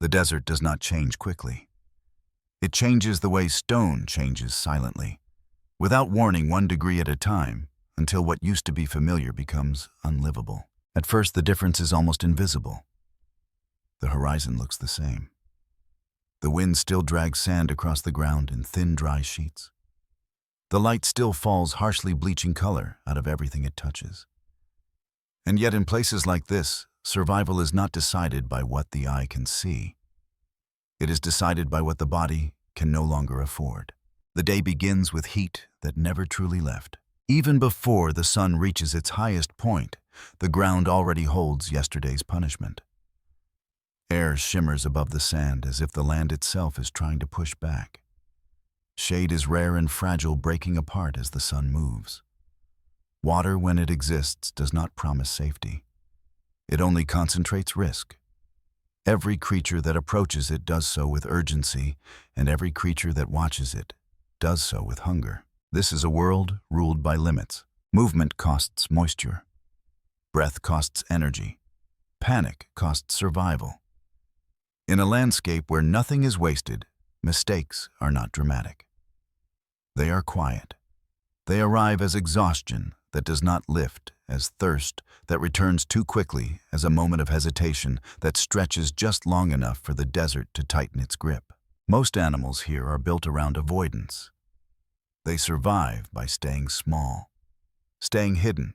The desert does not change quickly. It changes the way stone changes silently, without warning 1 degree at a time, until what used to be familiar becomes unlivable. At first, the difference is almost invisible. The horizon looks the same. The wind still drags sand across the ground in thin, dry sheets. The light still falls harshly bleaching color out of everything it touches. And yet in places like this, survival is not decided by what the eye can see. It is decided by what the body can no longer afford. The day begins with heat that never truly left. Even before the sun reaches its highest point, the ground already holds yesterday's punishment. Air shimmers above the sand as if the land itself is trying to push back. Shade is rare and fragile, breaking apart as the sun moves. Water, when it exists, does not promise safety. It only concentrates risk. Every creature that approaches it does so with urgency, and every creature that watches it does so with hunger. This is a world ruled by limits. Movement costs moisture. Breath costs energy. Panic costs survival. In a landscape where nothing is wasted, mistakes are not dramatic. They are quiet. They arrive as exhaustion that does not lift, as thirst that returns too quickly, as a moment of hesitation that stretches just long enough for the desert to tighten its grip. Most animals here are built around avoidance. They survive by staying small, staying hidden,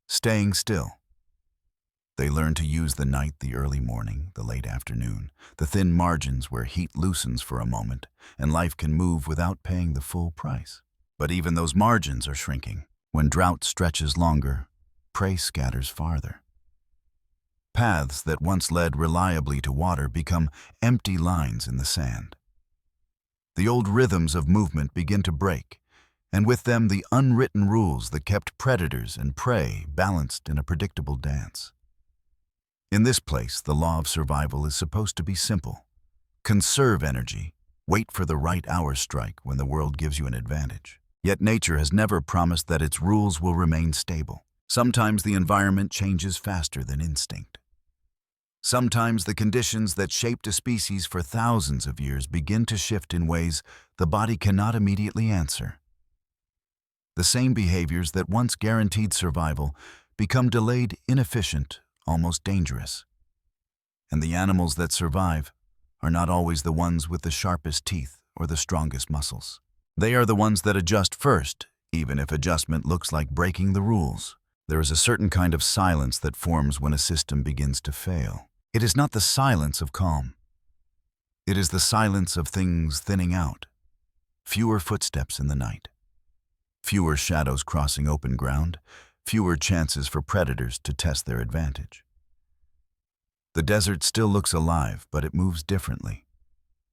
staying still. They learn to use the night, the early morning, the late afternoon, the thin margins where heat loosens for a moment and life can move without paying the full price. But even those margins are shrinking. When drought stretches longer, prey scatters farther. Paths that once led reliably to water become empty lines in the sand. The old rhythms of movement begin to break, and with them the unwritten rules that kept predators and prey balanced in a predictable dance. In this place, the law of survival is supposed to be simple. Conserve energy, wait for the right hour strike when the world gives you an advantage. Yet nature has never promised that its rules will remain stable. Sometimes the environment changes faster than instinct. Sometimes the conditions that shaped a species for thousands of years begin to shift in ways the body cannot immediately answer. The same behaviors that once guaranteed survival become delayed, inefficient, almost dangerous. And the animals that survive are not always the ones with the sharpest teeth or the strongest muscles. They are the ones that adjust first, even if adjustment looks like breaking the rules. There is a certain kind of silence that forms when a system begins to fail. It is not the silence of calm. It is the silence of things thinning out. Fewer footsteps in the night. Fewer shadows crossing open ground. Fewer chances for predators to test their advantage. The desert still looks alive, but it moves differently.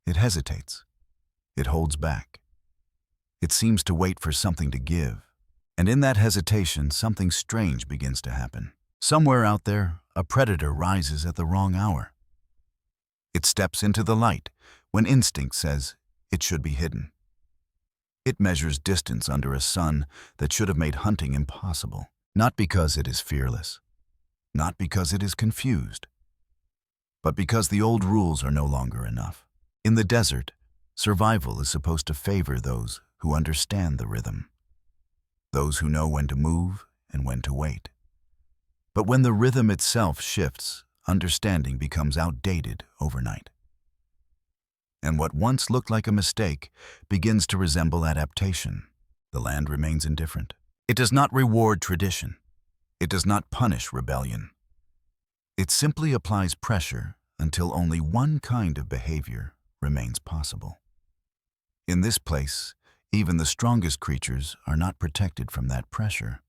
It hesitates. It holds back. It seems to wait for something to give. And in that hesitation, something strange begins to happen. Somewhere out there, a predator rises at the wrong hour. It steps into the light when instinct says it should be hidden. It measures distance under a sun that should have made hunting impossible. Not because it is fearless, not because it is confused, but because the old rules are no longer enough. In the desert, survival is supposed to favor those who understand the rhythm, those who know when to move and when to wait. But when the rhythm itself shifts, understanding becomes outdated overnight. And what once looked like a mistake begins to resemble adaptation. The land remains indifferent. It does not reward tradition. It does not punish rebellion. It simply applies pressure until only one kind of behavior remains possible. In this place, even the strongest creatures are not protected from that pressure.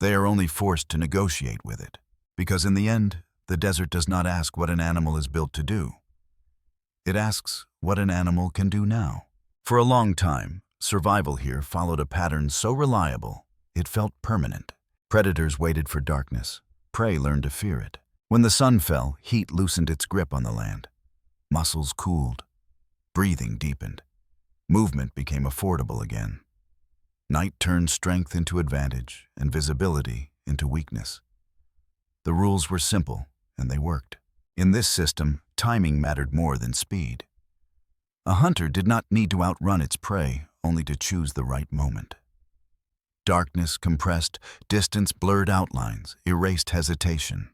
They are only forced to negotiate with it, because in the end, the desert does not ask what an animal is built to do. It asks what an animal can do now. For a long time, survival here followed a pattern so reliable, it felt permanent. Predators waited for darkness. Prey learned to fear it. When the sun fell, heat loosened its grip on the land. Muscles cooled. Breathing deepened. Movement became affordable again. Night turned strength into advantage and visibility into weakness. The rules were simple, and they worked. In this system, timing mattered more than speed. A hunter did not need to outrun its prey, only to choose the right moment. Darkness compressed, distance blurred outlines, erased hesitation.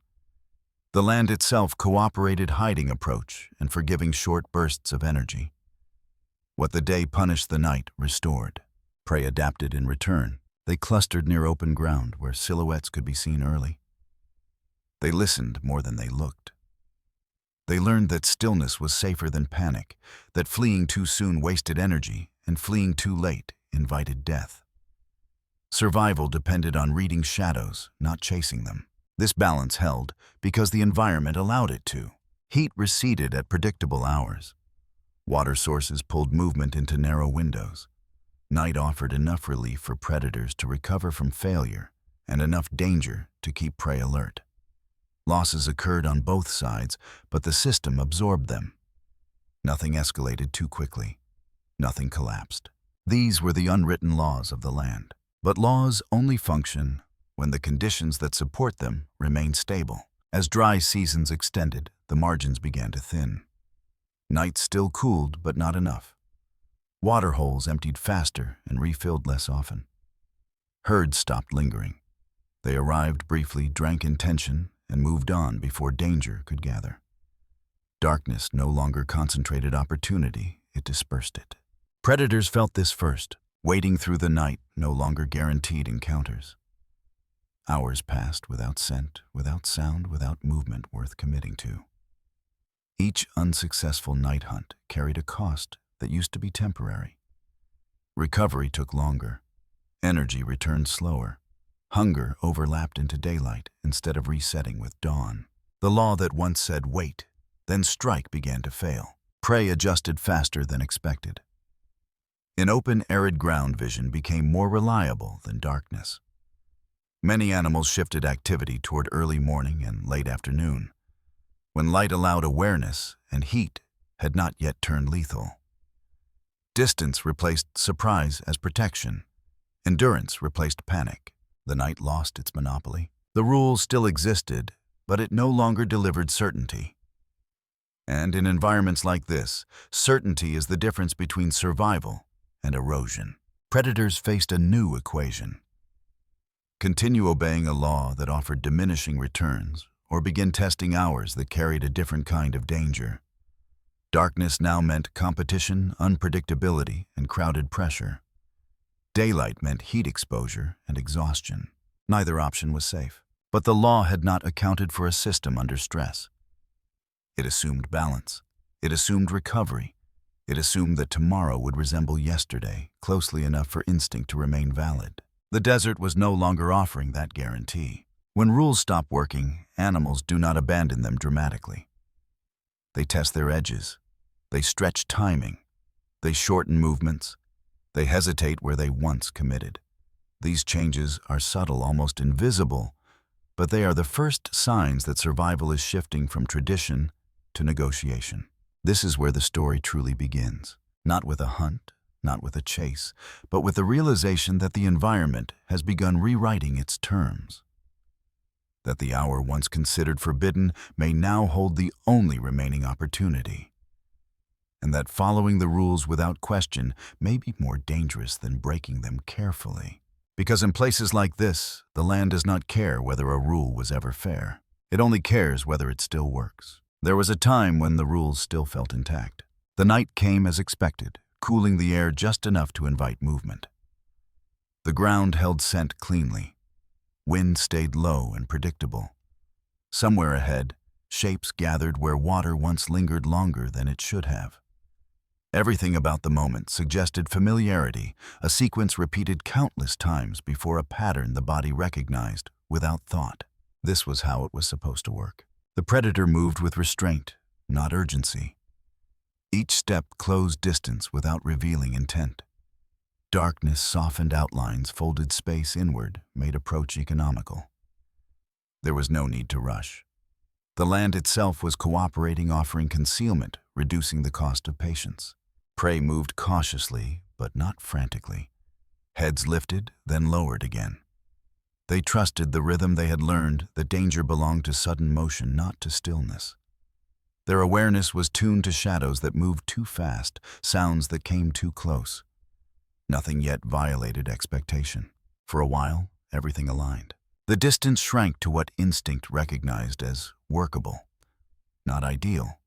The land itself cooperated hiding approach and forgiving short bursts of energy. What the day punished the night restored. Prey adapted in return. They clustered near open ground where silhouettes could be seen early. They listened more than they looked. They learned that stillness was safer than panic, that fleeing too soon wasted energy, and fleeing too late invited death. Survival depended on reading shadows, not chasing them. This balance held because the environment allowed it to. Heat receded at predictable hours. Water sources pulled movement into narrow windows. Night offered enough relief for predators to recover from failure and enough danger to keep prey alert. Losses occurred on both sides, but the system absorbed them. Nothing escalated too quickly. Nothing collapsed. These were the unwritten laws of the land. But laws only function when the conditions that support them remain stable. As dry seasons extended, the margins began to thin. Nights still cooled, but not enough. Water holes emptied faster and refilled less often. Herds stopped lingering. They arrived briefly, drank in tension, and moved on before danger could gather. Darkness no longer concentrated opportunity, it dispersed it. Predators felt this first. Waiting through the night no longer guaranteed encounters. Hours passed without scent, without sound, without movement worth committing to. Each unsuccessful night hunt carried a cost that used to be temporary. Recovery took longer. Energy returned slower. Hunger overlapped into daylight instead of resetting with dawn. The law that once said wait, then strike began to fail. Prey adjusted faster than expected. In open, arid ground, vision became more reliable than darkness. Many animals shifted activity toward early morning and late afternoon, when light allowed awareness and heat had not yet turned lethal. Distance replaced surprise as protection. Endurance replaced panic. The night lost its monopoly. The rule still existed, but it no longer delivered certainty. And in environments like this, certainty is the difference between survival and erosion. Predators faced a new equation. Continue obeying a law that offered diminishing returns, or begin testing hours that carried a different kind of danger. Darkness now meant competition, unpredictability, and crowded pressure. Daylight meant heat exposure and exhaustion. Neither option was safe. But the law had not accounted for a system under stress. It assumed balance. It assumed recovery. It assumed that tomorrow would resemble yesterday, closely enough for instinct to remain valid. The desert was no longer offering that guarantee. When rules stop working, animals do not abandon them dramatically. They test their edges. They stretch timing. They shorten movements. They hesitate where they once committed. These changes are subtle, almost invisible, but they are the first signs that survival is shifting from tradition to negotiation. This is where the story truly begins. Not with a hunt, not with a chase, but with the realization that the environment has begun rewriting its terms. That the hour once considered forbidden may now hold the only remaining opportunity. And that following the rules without question may be more dangerous than breaking them carefully. Because in places like this, the land does not care whether a rule was ever fair. It only cares whether it still works. There was a time when the rules still felt intact. The night came as expected, cooling the air just enough to invite movement. The ground held scent cleanly. Wind stayed low and predictable. Somewhere ahead, shapes gathered where water once lingered longer than it should have. Everything about the moment suggested familiarity, a sequence repeated countless times before a pattern the body recognized without thought. This was how it was supposed to work. The predator moved with restraint, not urgency. Each step closed distance without revealing intent. Darkness softened outlines, folded space inward, made approach economical. There was no need to rush. The land itself was cooperating, offering concealment, reducing the cost of patience. Prey moved cautiously, but not frantically. Heads lifted, then lowered again. They trusted the rhythm they had learned, that danger belonged to sudden motion, not to stillness. Their awareness was tuned to shadows that moved too fast, sounds that came too close. Nothing yet violated expectation. For a while, everything aligned. The distance shrank to what instinct recognized as workable. Not ideal,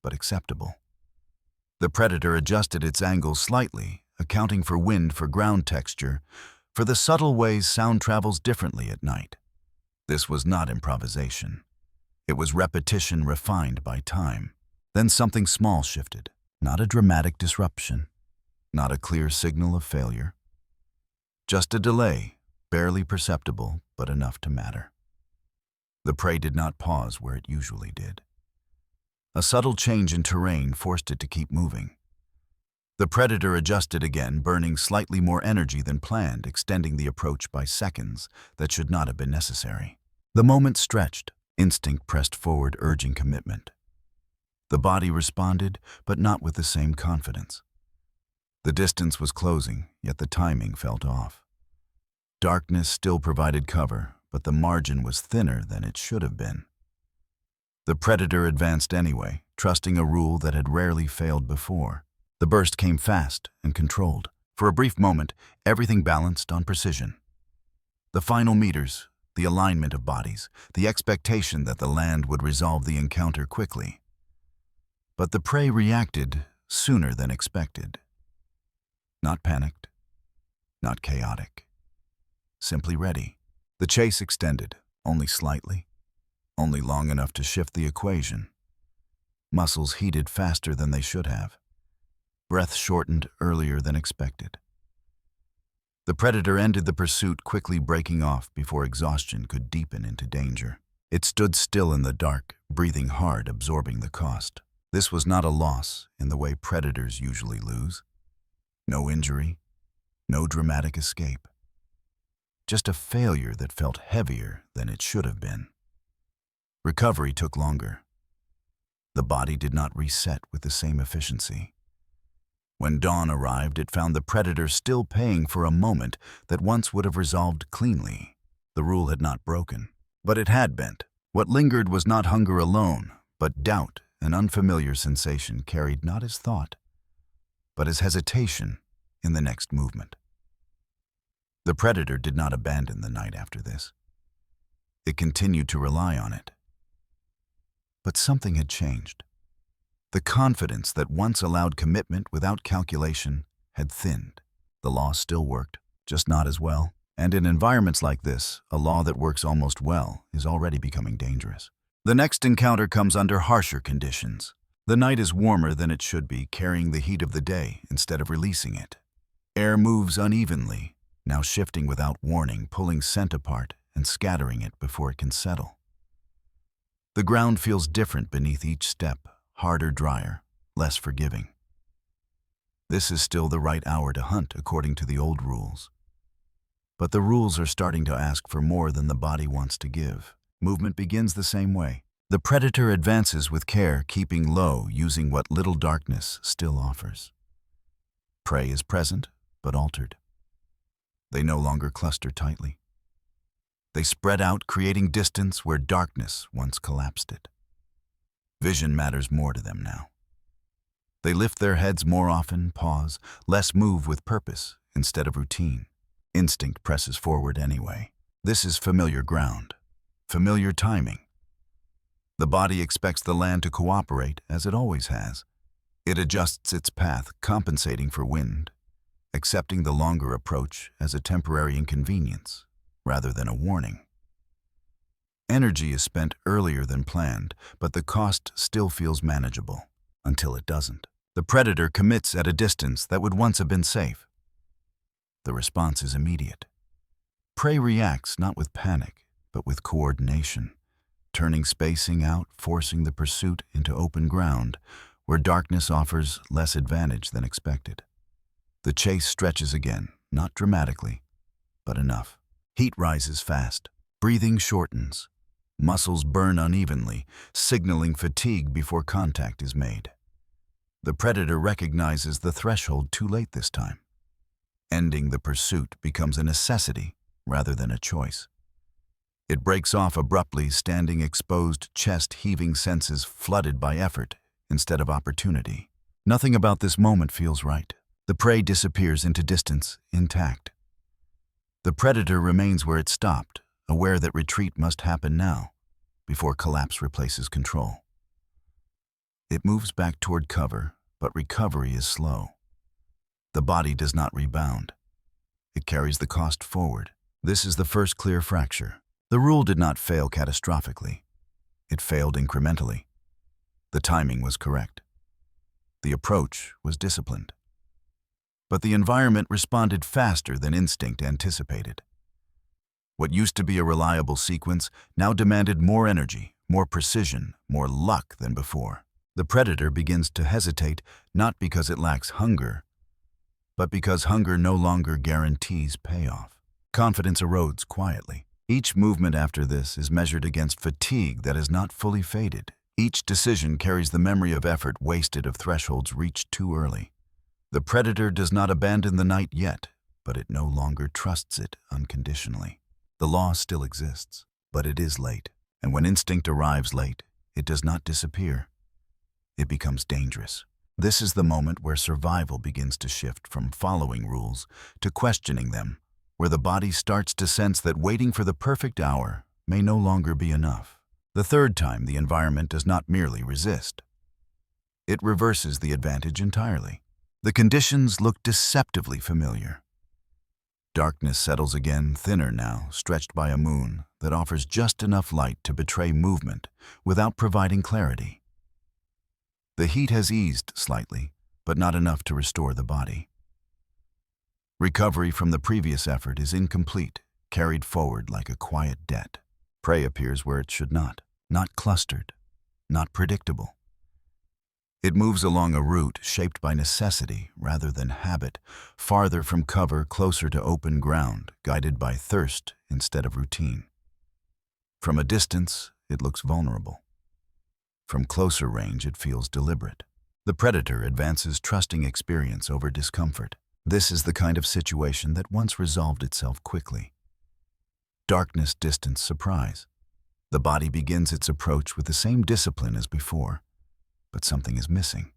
but acceptable. The predator adjusted its angle slightly, accounting for wind, for ground texture, for the subtle ways sound travels differently at night. This was not improvisation. It was repetition refined by time. Then something small shifted, not a dramatic disruption, not a clear signal of failure. Just a delay, barely perceptible, but enough to matter. The prey did not pause where it usually did. A subtle change in terrain forced it to keep moving. The predator adjusted again, burning slightly more energy than planned, extending the approach by seconds that should not have been necessary. The moment stretched. Instinct pressed forward, urging commitment. The body responded, but not with the same confidence. The distance was closing, yet the timing felt off. Darkness still provided cover, but the margin was thinner than it should have been. The predator advanced anyway, trusting a rule that had rarely failed before. The burst came fast and controlled. For a brief moment, everything balanced on precision. The final meters, the alignment of bodies, the expectation that the land would resolve the encounter quickly. But the prey reacted sooner than expected. Not panicked, not chaotic. Simply ready. The chase extended, only slightly, only long enough to shift the equation. Muscles heated faster than they should have. Breath shortened earlier than expected. The predator ended the pursuit, quickly breaking off before exhaustion could deepen into danger. It stood still in the dark, breathing hard, absorbing the cost. This was not a loss in the way predators usually lose. No injury, no dramatic escape. Just a failure that felt heavier than it should have been. Recovery took longer. The body did not reset with the same efficiency. When dawn arrived, it found the predator still paying for a moment that once would have resolved cleanly. The rule had not broken, but it had bent. What lingered was not hunger alone, but doubt, an unfamiliar sensation carried not as thought, but as hesitation in the next movement. The predator did not abandon the night after this. It continued to rely on it. But something had changed. The confidence that once allowed commitment without calculation had thinned. The law still worked, just not as well. And in environments like this, a law that works almost well is already becoming dangerous. The next encounter comes under harsher conditions. The night is warmer than it should be, carrying the heat of the day instead of releasing it. Air moves unevenly, now shifting without warning, pulling scent apart and scattering it before it can settle. The ground feels different beneath each step, harder, drier, less forgiving. This is still the right hour to hunt according to the old rules. But the rules are starting to ask for more than the body wants to give. Movement begins the same way. The predator advances with care, keeping low, using what little darkness still offers. Prey is present, but altered. They no longer cluster tightly. They spread out, creating distance where darkness once collapsed it. Vision matters more to them now. They lift their heads more often, pause, less move with purpose instead of routine. Instinct presses forward anyway. This is familiar ground, familiar timing. The body expects the land to cooperate, as it always has. It adjusts its path, compensating for wind, accepting the longer approach as a temporary inconvenience rather than a warning. Energy is spent earlier than planned, but the cost still feels manageable, until it doesn't. The predator commits at a distance that would once have been safe. The response is immediate. Prey reacts not with panic, but with coordination, turning spacing out, forcing the pursuit into open ground, where darkness offers less advantage than expected. The chase stretches again, not dramatically, but enough. Heat rises fast, breathing shortens. Muscles burn unevenly, signaling fatigue before contact is made. The predator recognizes the threshold too late this time. Ending the pursuit becomes a necessity rather than a choice. It breaks off abruptly, standing exposed, chest-heaving, senses flooded by effort instead of opportunity. Nothing about this moment feels right. The prey disappears into distance, intact. The predator remains where it stopped, aware that retreat must happen now, before collapse replaces control. It moves back toward cover, but recovery is slow. The body does not rebound. It carries the cost forward. This is the first clear fracture. The rule did not fail catastrophically. It failed incrementally. The timing was correct. The approach was disciplined. But the environment responded faster than instinct anticipated. What used to be a reliable sequence now demanded more energy, more precision, more luck than before. The predator begins to hesitate not because it lacks hunger, but because hunger no longer guarantees payoff. Confidence erodes quietly. Each movement after this is measured against fatigue that has not fully faded. Each decision carries the memory of effort wasted, of thresholds reached too early. The predator does not abandon the night yet, but it no longer trusts it unconditionally. The law still exists, but it is late. And when instinct arrives late, it does not disappear. It becomes dangerous. This is the moment where survival begins to shift from following rules to questioning them, where the body starts to sense that waiting for the perfect hour may no longer be enough. The third time, the environment does not merely resist. It reverses the advantage entirely. The conditions look deceptively familiar. Darkness settles again, thinner now, stretched by a moon that offers just enough light to betray movement without providing clarity. The heat has eased slightly, but not enough to restore the body. Recovery from the previous effort is incomplete, carried forward like a quiet debt. Prey appears where it should not clustered, not predictable. It moves along a route shaped by necessity rather than habit, farther from cover, closer to open ground, guided by thirst instead of routine. From a distance, it looks vulnerable. From closer range, it feels deliberate. The predator advances, trusting experience over discomfort. This is the kind of situation that once resolved itself quickly. Darkness, distance, surprise. The body begins its approach with the same discipline as before. But something is missing.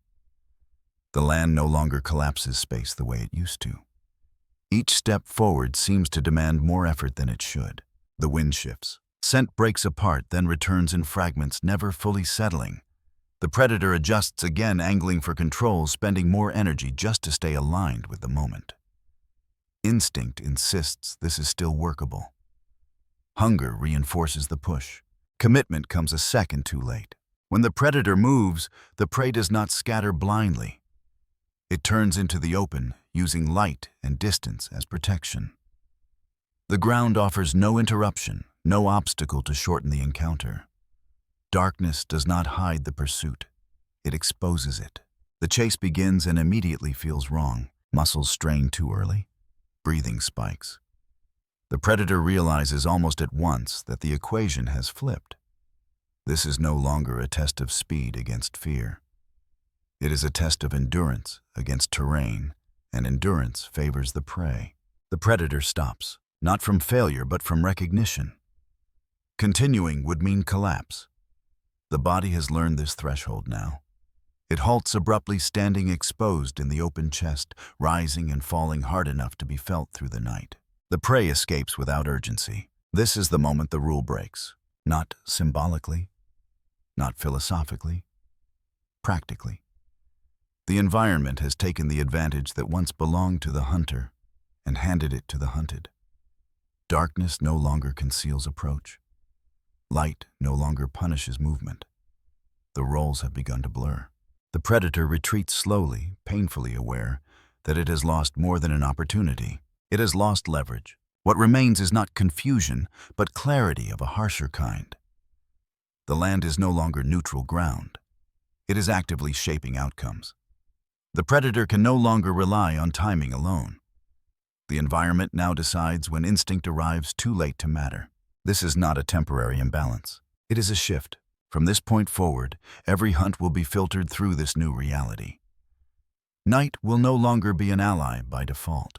The land no longer collapses space the way it used to. Each step forward seems to demand more effort than it should. The wind shifts. Scent breaks apart, then returns in fragments, never fully settling. The predator adjusts again, angling for control, spending more energy just to stay aligned with the moment. Instinct insists this is still workable. Hunger reinforces the push. Commitment comes a second too late. When the predator moves, the prey does not scatter blindly. It turns into the open, using light and distance as protection. The ground offers no interruption, no obstacle to shorten the encounter. Darkness does not hide the pursuit. It exposes it. The chase begins and immediately feels wrong. Muscles strain too early. Breathing spikes. The predator realizes almost at once that the equation has flipped. This is no longer a test of speed against fear. It is a test of endurance against terrain, and endurance favors the prey. The predator stops, not from failure but from recognition. Continuing would mean collapse. The body has learned this threshold now. It halts abruptly, standing exposed in the open chest, rising and falling hard enough to be felt through the night. The prey escapes without urgency. This is the moment the rule breaks, not symbolically, not philosophically, practically. The environment has taken the advantage that once belonged to the hunter and handed it to the hunted. Darkness no longer conceals approach. Light no longer punishes movement. The roles have begun to blur. The predator retreats slowly, painfully aware that it has lost more than an opportunity. It has lost leverage. What remains is not confusion, but clarity of a harsher kind. The land is no longer neutral ground. It is actively shaping outcomes. The predator can no longer rely on timing alone. The environment now decides when instinct arrives too late to matter. This is not a temporary imbalance. It is a shift. From this point forward, every hunt will be filtered through this new reality. Night will no longer be an ally by default.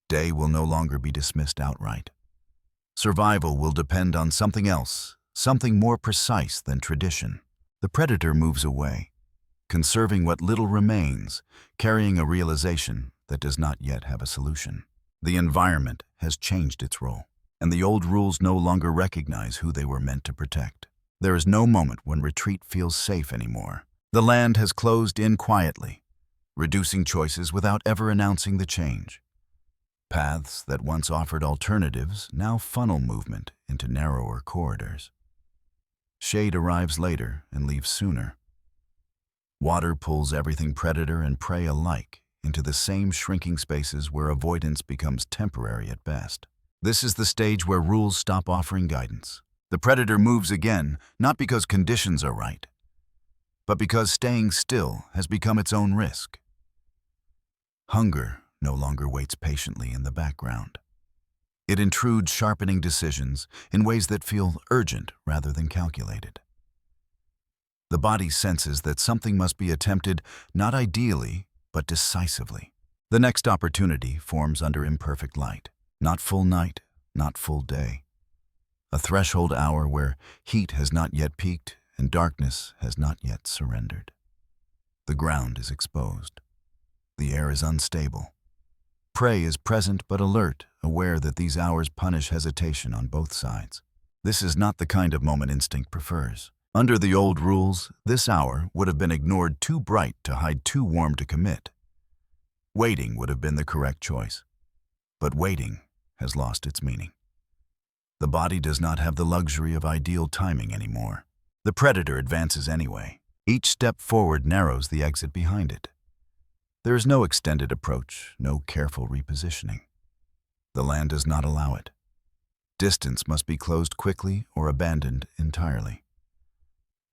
Day will no longer be dismissed outright. Survival will depend on something else, something more precise than tradition. The predator moves away, conserving what little remains, carrying a realization that does not yet have a solution. The environment has changed its role, and the old rules no longer recognize who they were meant to protect. There is no moment when retreat feels safe anymore. The land has closed in quietly, reducing choices without ever announcing the change. Paths that once offered alternatives now funnel movement into narrower corridors. Shade arrives later and leaves sooner. Water pulls everything predator and prey alike into the same shrinking spaces where avoidance becomes temporary at best. This is the stage where rules stop offering guidance. The predator moves again, not because conditions are right, but because staying still has become its own risk. Hunger no longer waits patiently in the background. It intrudes, sharpening decisions in ways that feel urgent rather than calculated. The body senses that something must be attempted not ideally, but decisively. The next opportunity forms under imperfect light, not full night, not full day. A threshold hour where heat has not yet peaked and darkness has not yet surrendered. The ground is exposed. The air is unstable. Prey is present but alert, aware that these hours punish hesitation on both sides. This is not the kind of moment instinct prefers. Under the old rules, this hour would have been ignored too bright to hide, too warm to commit. Waiting would have been the correct choice. But waiting has lost its meaning. The body does not have the luxury of ideal timing anymore. The predator advances anyway. Each step forward narrows the exit behind it. There is no extended approach, no careful repositioning. The land does not allow it. Distance must be closed quickly or abandoned entirely.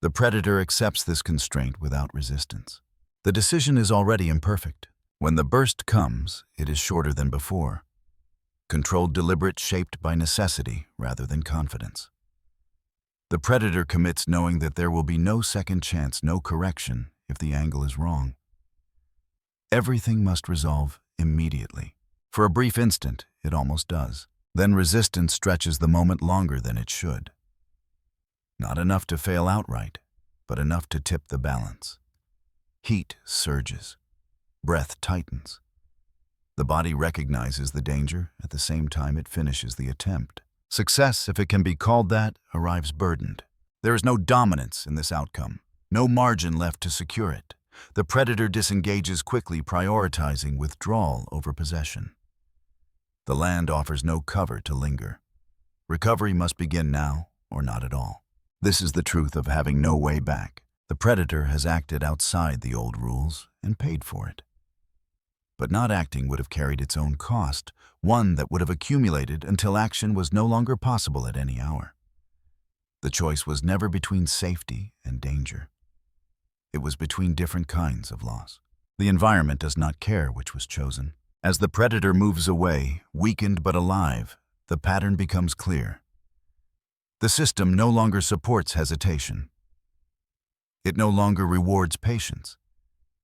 The predator accepts this constraint without resistance. The decision is already imperfect. When the burst comes, it is shorter than before. Controlled, deliberate, shaped by necessity rather than confidence. The predator commits knowing that there will be no second chance, no correction if the angle is wrong. Everything must resolve immediately. For a brief instant, it almost does. Then resistance stretches the moment longer than it should. Not enough to fail outright, but enough to tip the balance. Heat surges. Breath tightens. The body recognizes the danger at the same time it finishes the attempt. Success, if it can be called that, arrives burdened. There is no dominance in this outcome, no margin left to secure it. The predator disengages quickly, prioritizing withdrawal over possession. The land offers no cover to linger. Recovery must begin now or not at all. This is the truth of having no way back. The predator has acted outside the old rules and paid for it. But not acting would have carried its own cost, one that would have accumulated until action was no longer possible at any hour. The choice was never between safety and danger. It was between different kinds of loss. The environment does not care which was chosen. As the predator moves away, weakened but alive, the pattern becomes clear. The system no longer supports hesitation. It no longer rewards patience.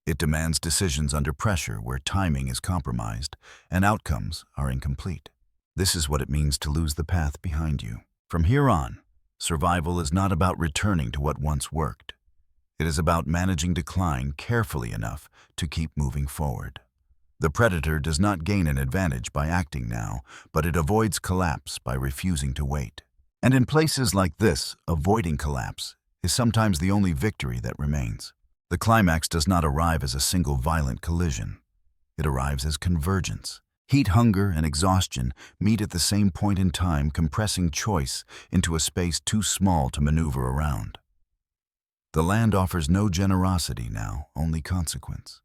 It demands decisions under pressure where timing is compromised and outcomes are incomplete. This is what it means to lose the path behind you. From here on, survival is not about returning to what once worked. It is about managing decline carefully enough to keep moving forward. The predator does not gain an advantage by acting now, but it avoids collapse by refusing to wait. And in places like this, avoiding collapse is sometimes the only victory that remains. The climax does not arrive as a single violent collision. It arrives as convergence. Heat, hunger, and exhaustion meet at the same point in time, compressing choice into a space too small to maneuver around. The land offers no generosity now, only consequence.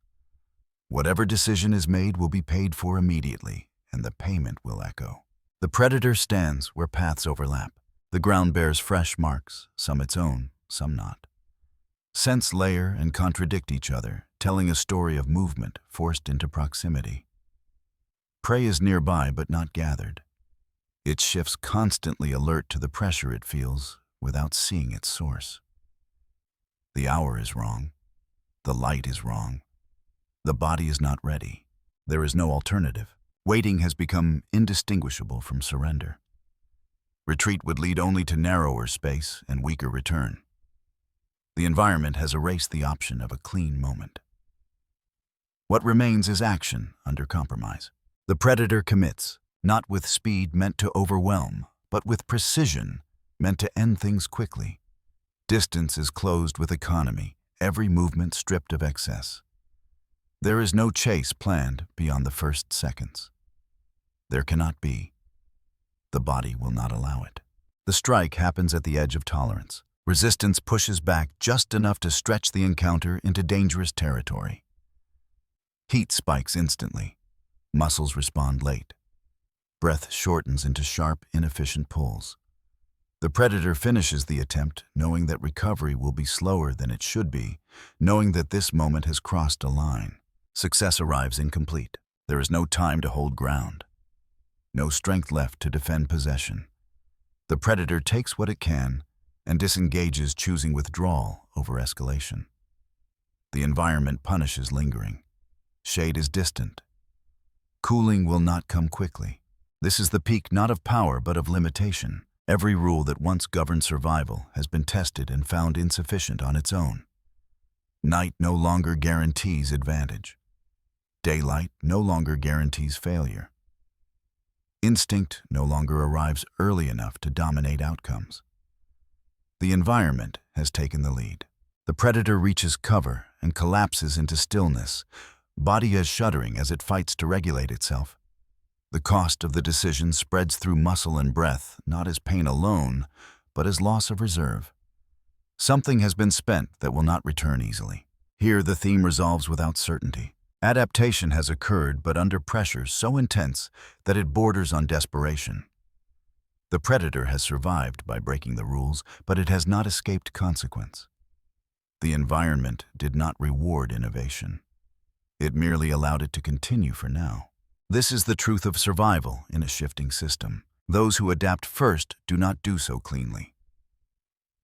Whatever decision is made will be paid for immediately, and the payment will echo. The predator stands where paths overlap. The ground bears fresh marks, some its own, some not. Scents layer and contradict each other, telling a story of movement forced into proximity. Prey is nearby but not gathered. It shifts, constantly alert to the pressure it feels without seeing its source. The hour is wrong. The light is wrong. The body is not ready. There is no alternative. Waiting has become indistinguishable from surrender. Retreat would lead only to narrower space and weaker return. The environment has erased the option of a clean moment. What remains is action under compromise. The predator commits, not with speed meant to overwhelm, but with precision meant to end things quickly. Distance is closed with economy, every movement stripped of excess. There is no chase planned beyond the first seconds. There cannot be. The body will not allow it. The strike happens at the edge of tolerance. Resistance pushes back just enough to stretch the encounter into dangerous territory. Heat spikes instantly. Muscles respond late. Breath shortens into sharp, inefficient pulls. The predator finishes the attempt knowing that recovery will be slower than it should be, knowing that this moment has crossed a line. Success arrives incomplete. There is no time to hold ground. No strength left to defend possession. The predator takes what it can and disengages, choosing withdrawal over escalation. The environment punishes lingering. Shade is distant. Cooling will not come quickly. This is the peak not of power but of limitation. Every rule that once governed survival has been tested and found insufficient on its own. Night no longer guarantees advantage. Daylight no longer guarantees failure. Instinct no longer arrives early enough to dominate outcomes. The environment has taken the lead. The predator reaches cover and collapses into stillness, body as shuddering as it fights to regulate itself. The cost of the decision spreads through muscle and breath, not as pain alone, but as loss of reserve. Something has been spent that will not return easily. Here the theme resolves without certainty. Adaptation has occurred, but under pressure so intense that it borders on desperation. The predator has survived by breaking the rules, but it has not escaped consequence. The environment did not reward innovation. It merely allowed it to continue for now. This is the truth of survival in a shifting system. Those who adapt first do not do so cleanly.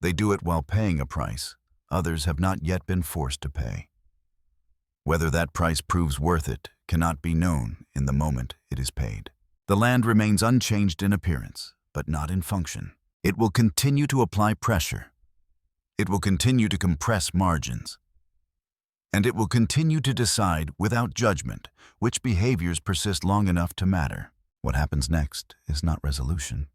They do it while paying a price others have not yet been forced to pay. Whether that price proves worth it cannot be known in the moment it is paid. The land remains unchanged in appearance, but not in function. It will continue to apply pressure. It will continue to compress margins. And it will continue to decide, without judgment, which behaviors persist long enough to matter. What happens next is not resolution.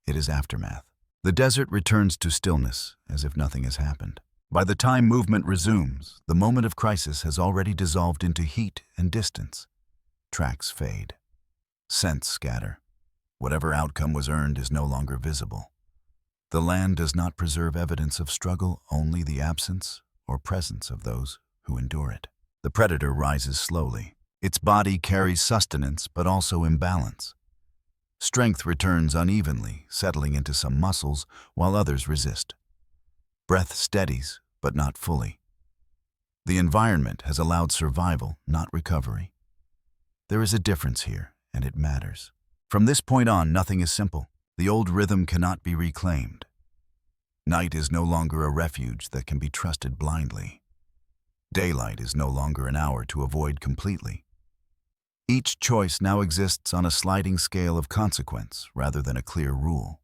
It is aftermath. The desert returns to stillness, as if nothing has happened. By the time movement resumes, the moment of crisis has already dissolved into heat and distance. Tracks fade. Scents scatter. Whatever outcome was earned is no longer visible. The land does not preserve evidence of struggle, only the absence or presence of those who endure it. The predator rises slowly. Its body carries sustenance but also imbalance. Strength returns unevenly, settling into some muscles while others resist. Breath steadies, but not fully. The environment has allowed survival, not recovery. There is a difference here, and it matters. From this point on, nothing is simple. The old rhythm cannot be reclaimed. Night is no longer a refuge that can be trusted blindly. Daylight is no longer an hour to avoid completely. Each choice now exists on a sliding scale of consequence rather than a clear rule.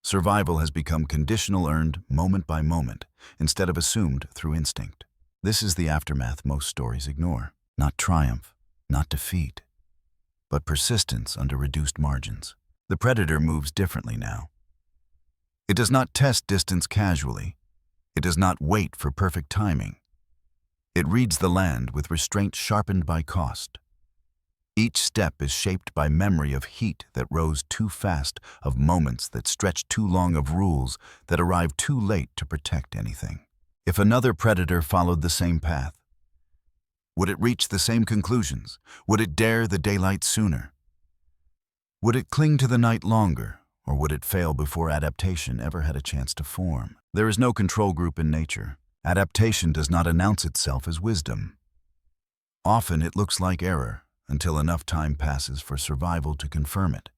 Survival has become conditional, earned moment by moment, instead of assumed through instinct. This is the aftermath most stories ignore. Not triumph, not defeat, but persistence under reduced margins. The predator moves differently now. It does not test distance casually. It does not wait for perfect timing. It reads the land with restraint sharpened by cost. Each step is shaped by memory of heat that rose too fast, of moments that stretched too long, of rules that arrived too late to protect anything. If another predator followed the same path, would it reach the same conclusions? Would it dare the daylight sooner? Would it cling to the night longer, or would it fail before adaptation ever had a chance to form? There is no control group in nature. Adaptation does not announce itself as wisdom. Often it looks like error, until enough time passes for survival to confirm it.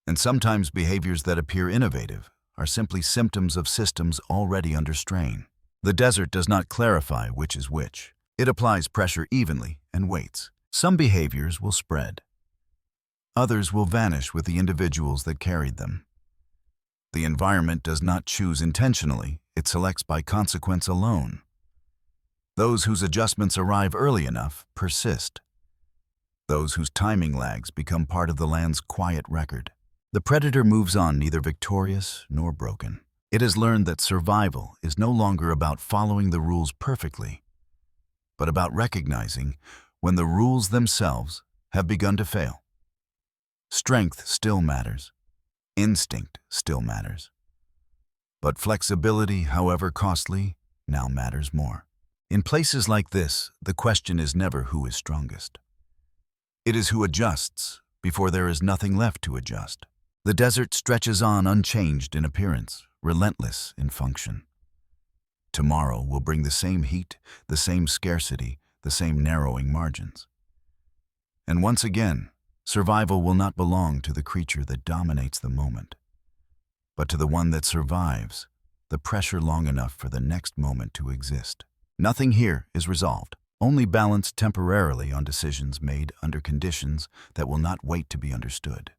And sometimes behaviors that appear innovative are simply symptoms of systems already under strain. The desert does not clarify which is which. It applies pressure evenly and waits. Some behaviors will spread. Others will vanish with the individuals that carried them. The environment does not choose intentionally, it selects by consequence alone. Those whose adjustments arrive early enough persist. Those whose timing lags become part of the land's quiet record. The predator moves on neither victorious nor broken. It has learned that survival is no longer about following the rules perfectly, but about recognizing when the rules themselves have begun to fail. Strength still matters. Instinct still matters. But flexibility, however costly, now matters more. In places like this, the question is never who is strongest. It is who adjusts before there is nothing left to adjust. The desert stretches on unchanged in appearance, relentless in function. Tomorrow will bring the same heat, the same scarcity, the same narrowing margins. And once again, survival will not belong to the creature that dominates the moment, but to the one that survives the pressure long enough for the next moment to exist. Nothing here is resolved, only balanced temporarily on decisions made under conditions that will not wait to be understood.